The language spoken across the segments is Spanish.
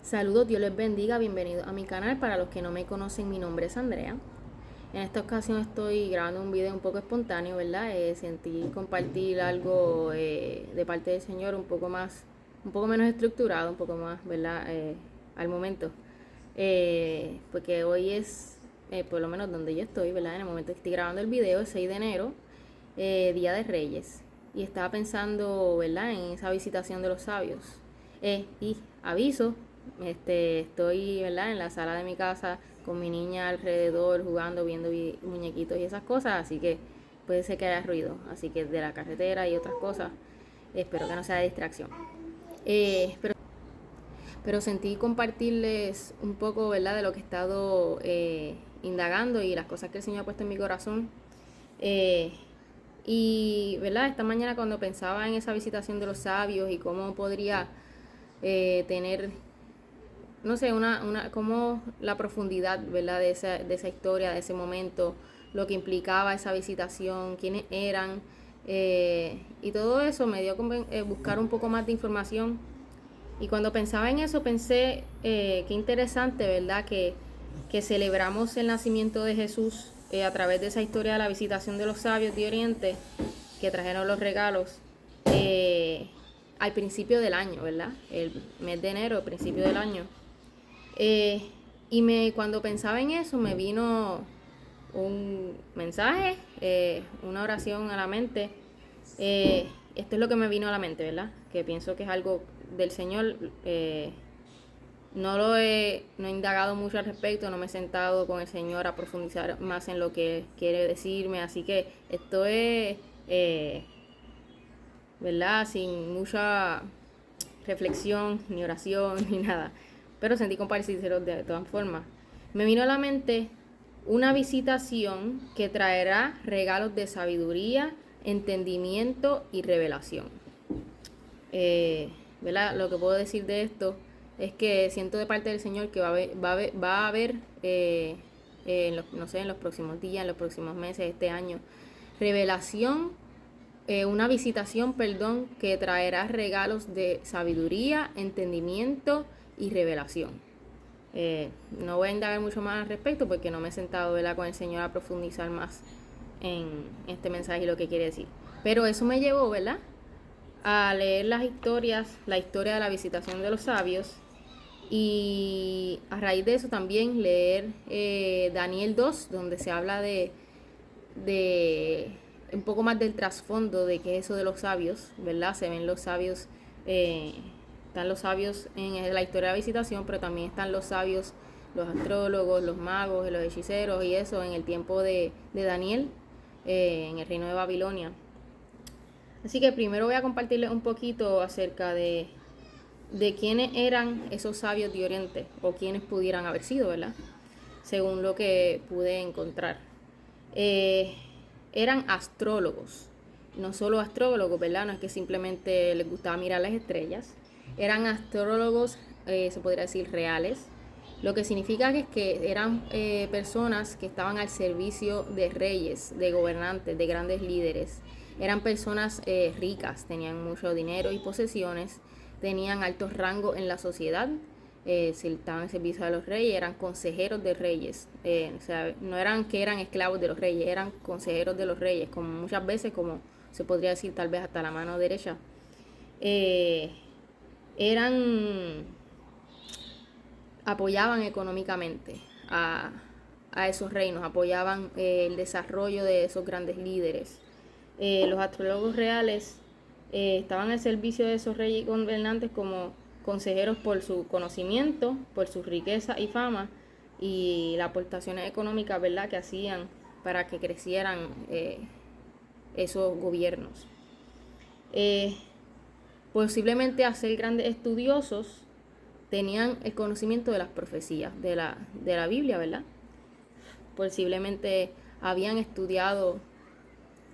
Saludos, Dios les bendiga, bienvenidos a mi canal. Para los que no me conocen, mi nombre es Andrea. En esta ocasión estoy grabando un video un poco espontáneo, ¿verdad? Sentí compartir algo de parte del Señor un poco menos estructurado, un poco más, ¿verdad? Al momento. Porque hoy es, por lo menos donde yo estoy, ¿verdad? En el momento que estoy grabando el video, es 6 de enero, Día de Reyes. Y estaba pensando, ¿verdad? En esa visitación de los sabios. Y aviso, estoy, ¿verdad? En la sala de mi casa con mi niña alrededor jugando, viendo muñequitos y esas cosas, así que puede ser que haya ruido, así que de la carretera y otras cosas, espero que no sea de distracción. Pero sentí compartirles un poco, ¿verdad? De lo que he estado indagando y las cosas que el Señor ha puesto en mi corazón. Eh, y, ¿verdad? Esta mañana cuando pensaba en esa visitación de los sabios y cómo podría tener, no sé, como la profundidad, ¿verdad? De esa historia, de ese momento, lo que implicaba esa visitación, quiénes eran, y todo eso me dio buscar un poco más de información. Y cuando pensaba en eso pensé, qué interesante, ¿verdad? Que celebramos el nacimiento de Jesús a través de esa historia de la visitación de los sabios de Oriente que trajeron los regalos al principio del año, ¿verdad? El mes de enero, el principio del año. Cuando pensaba en eso me vino un mensaje, una oración a la mente. Esto es lo que me vino a la mente, ¿verdad? Que pienso que es algo del Señor. No he indagado mucho al respecto, no me he sentado con el Señor a profundizar más en lo que quiere decirme, así que esto es, ¿verdad? Sin mucha reflexión, ni oración, ni nada. Pero sentí compartírselo de todas formas. Me vino a la mente una visitación que traerá regalos de sabiduría, entendimiento y revelación. Eh, ¿Verdad? Lo que puedo decir de esto es que siento de parte del Señor que va a haber no sé, en los próximos días, en los próximos meses, este año, revelación, una visitación, perdón, que traerá regalos de sabiduría, entendimiento y revelación. No voy a indagar mucho más al respecto porque no me he sentado, ¿verdad?, con el Señor a profundizar más en este mensaje y lo que quiere decir. Pero eso me llevó, ¿verdad?, a leer las historias, la historia de la visitación de los sabios, y a raíz de eso también leer Daniel 2, donde se habla de un poco más del trasfondo de qué es eso de los sabios, ¿verdad? Se ven los sabios, están los sabios en la historia de la visitación, pero también están los sabios, los astrólogos, los magos, los hechiceros y eso en el tiempo de Daniel, en el reino de Babilonia. Así que primero voy a compartirles un poquito acerca de quiénes eran esos sabios de Oriente, o quiénes pudieran haber sido, ¿verdad? Según lo que pude encontrar. Eh, Eran astrólogos, no solo astrólogos, ¿verdad? No es que simplemente les gustaba mirar las estrellas. Eran astrólogos, se podría decir, reales. Lo que significa que eran personas que estaban al servicio de reyes, de gobernantes, de grandes líderes. Eran personas ricas, tenían mucho dinero y posesiones, tenían altos rangos en la sociedad, si estaban en servicio de los reyes, eran consejeros de reyes. O sea, no eran que eran esclavos de los reyes, eran consejeros de los reyes, como muchas veces, como se podría decir tal vez hasta la mano derecha. Eh, eran Apoyaban económicamente a, a esos reinos, apoyaban el desarrollo de esos grandes líderes. Los astrólogos reales estaban al servicio de esos reyes y gobernantes como consejeros por su conocimiento, por su riqueza y fama y las aportaciones económicas, ¿verdad?, que hacían para que crecieran esos gobiernos. Posiblemente a ser grandes estudiosos tenían el conocimiento de las profecías de la Biblia, ¿verdad? Posiblemente habían estudiado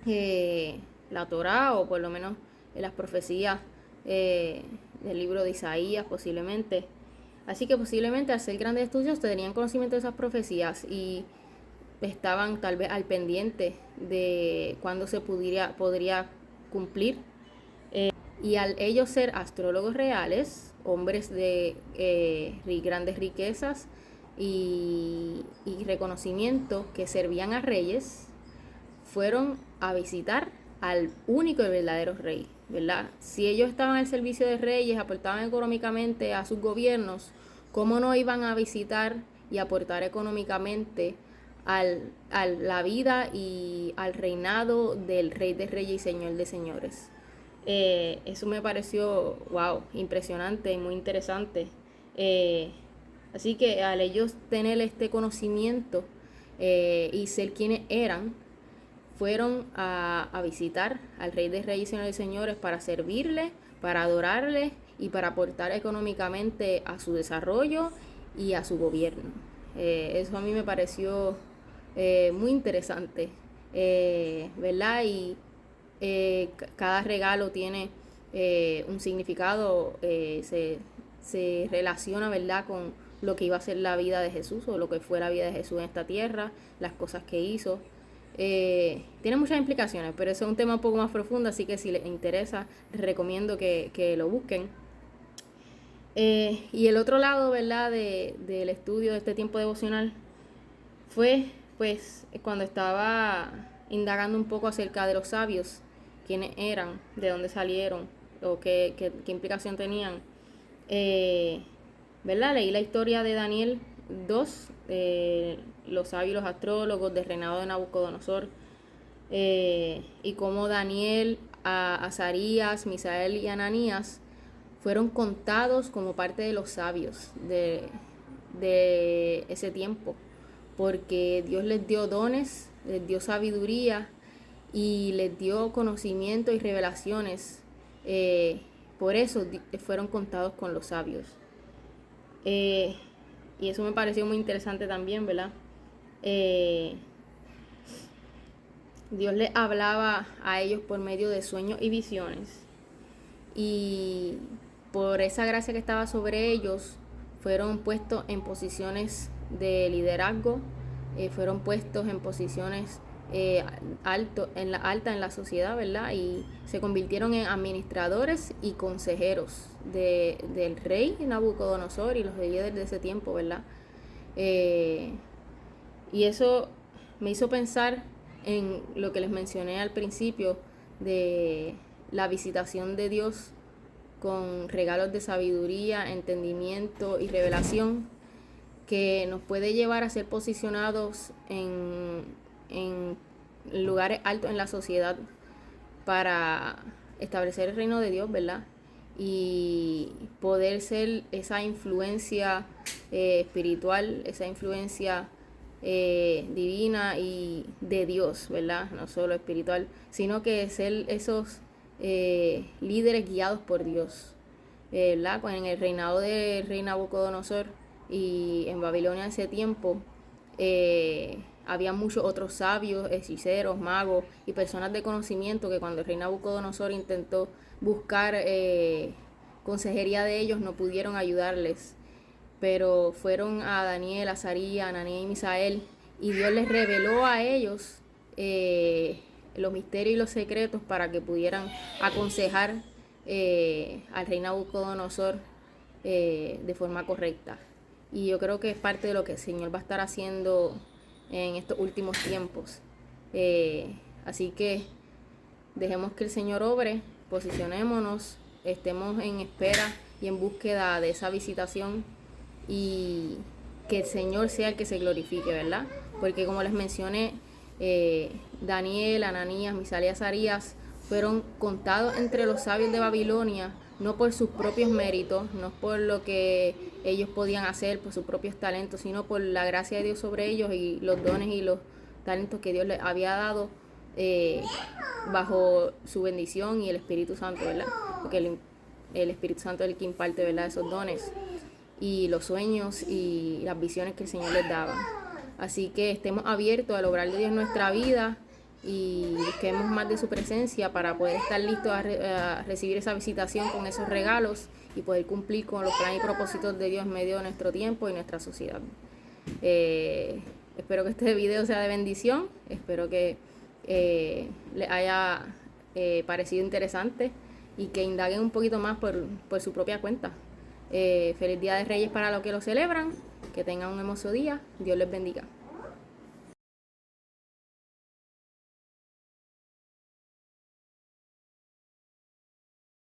la Torá, o por lo menos las profecías del libro de Isaías, posiblemente. Así que posiblemente al ser grandes estudios tenían conocimiento de esas profecías y estaban tal vez al pendiente de cuándo se podría cumplir. Y al ellos ser astrólogos reales hombres de grandes riquezas y reconocimiento que servían a reyes, fueron a visitar al único y verdadero rey, ¿verdad? Si ellos estaban al servicio de reyes, aportaban económicamente a sus gobiernos, ¿cómo no iban a visitar y aportar económicamente a la vida y al reinado del Rey de Reyes y Señor de Señores? Eso me pareció, wow, impresionante y muy interesante. Así que al ellos tener este conocimiento y ser quienes eran, fueron a visitar al Rey de Reyes y Señor de Señores para servirle, para adorarle y para aportar económicamente a su desarrollo y a su gobierno. Eso a mí me pareció muy interesante, ¿verdad? Y cada regalo tiene un significado, se relaciona, ¿verdad?, con lo que iba a ser la vida de Jesús o lo que fue la vida de Jesús en esta tierra, las cosas que hizo. Tiene muchas implicaciones, pero eso es un tema un poco más profundo, así que si les interesa, les recomiendo que lo busquen. Y el otro lado, ¿verdad?, del estudio de este tiempo devocional fue, pues, cuando estaba indagando un poco acerca de los sabios, quiénes eran, de dónde salieron, o qué implicación tenían. ¿Verdad? Leí la historia de Daniel 2, los sabios, los astrólogos del reinado de Nabucodonosor, y cómo Daniel, Azarías, Misael y Ananías fueron contados como parte de los sabios de ese tiempo, porque Dios les dio dones, les dio sabiduría y les dio conocimiento y revelaciones. Por eso fueron contados con los sabios. Y eso me pareció muy interesante también, ¿verdad? Dios les hablaba a ellos por medio de sueños y visiones. Y por esa gracia que estaba sobre ellos, fueron puestos en posiciones de liderazgo, fueron puestos en posiciones altas en la sociedad, ¿verdad? Y se convirtieron en administradores y consejeros del rey Nabucodonosor y los líderes de ese tiempo, ¿verdad? Y eso me hizo pensar en lo que les mencioné al principio de la visitación de Dios con regalos de sabiduría, entendimiento y revelación, que nos puede llevar a ser posicionados en lugares altos en la sociedad para establecer el reino de Dios, ¿verdad? Y poder ser esa influencia espiritual, esa influencia divina y de Dios, ¿verdad? No solo espiritual, sino que ser esos líderes guiados por Dios, ¿verdad? En el reinado del rey Nabucodonosor y en Babilonia en ese tiempo, había muchos otros sabios, hechiceros, magos y personas de conocimiento que cuando el rey Nabucodonosor intentó buscar consejería de ellos, no pudieron ayudarles, pero fueron a Daniel, Azarías, Ananías y Misael, y Dios les reveló a ellos los misterios y los secretos para que pudieran aconsejar al rey Nabucodonosor de forma correcta. Y yo creo que es parte de lo que el Señor va a estar haciendo en estos últimos tiempos. Así que dejemos que el Señor obre, posicionémonos, estemos en espera y en búsqueda de esa visitación, y que el Señor sea el que se glorifique, ¿verdad? Porque como les mencioné, Daniel, Ananías, Misael y Azarías fueron contados entre los sabios de Babilonia, no por sus propios méritos, no por lo que ellos podían hacer, por sus propios talentos, sino por la gracia de Dios sobre ellos y los dones y los talentos que Dios les había dado bajo su bendición y el Espíritu Santo, ¿verdad? Porque el Espíritu Santo es el que imparte, ¿verdad?, esos dones y los sueños y las visiones que el Señor les daba. Así que estemos abiertos al obrar de Dios en nuestra vida y busquemos más de su presencia para poder estar listos a recibir esa visitación con esos regalos y poder cumplir con los planes y propósitos de Dios en medio de nuestro tiempo y nuestra sociedad. Espero que este video sea de bendición, espero que les haya parecido interesante y que indaguen un poquito más por su propia cuenta. Feliz Día de Reyes para los que lo celebran. Que tengan un hermoso día. Dios les bendiga.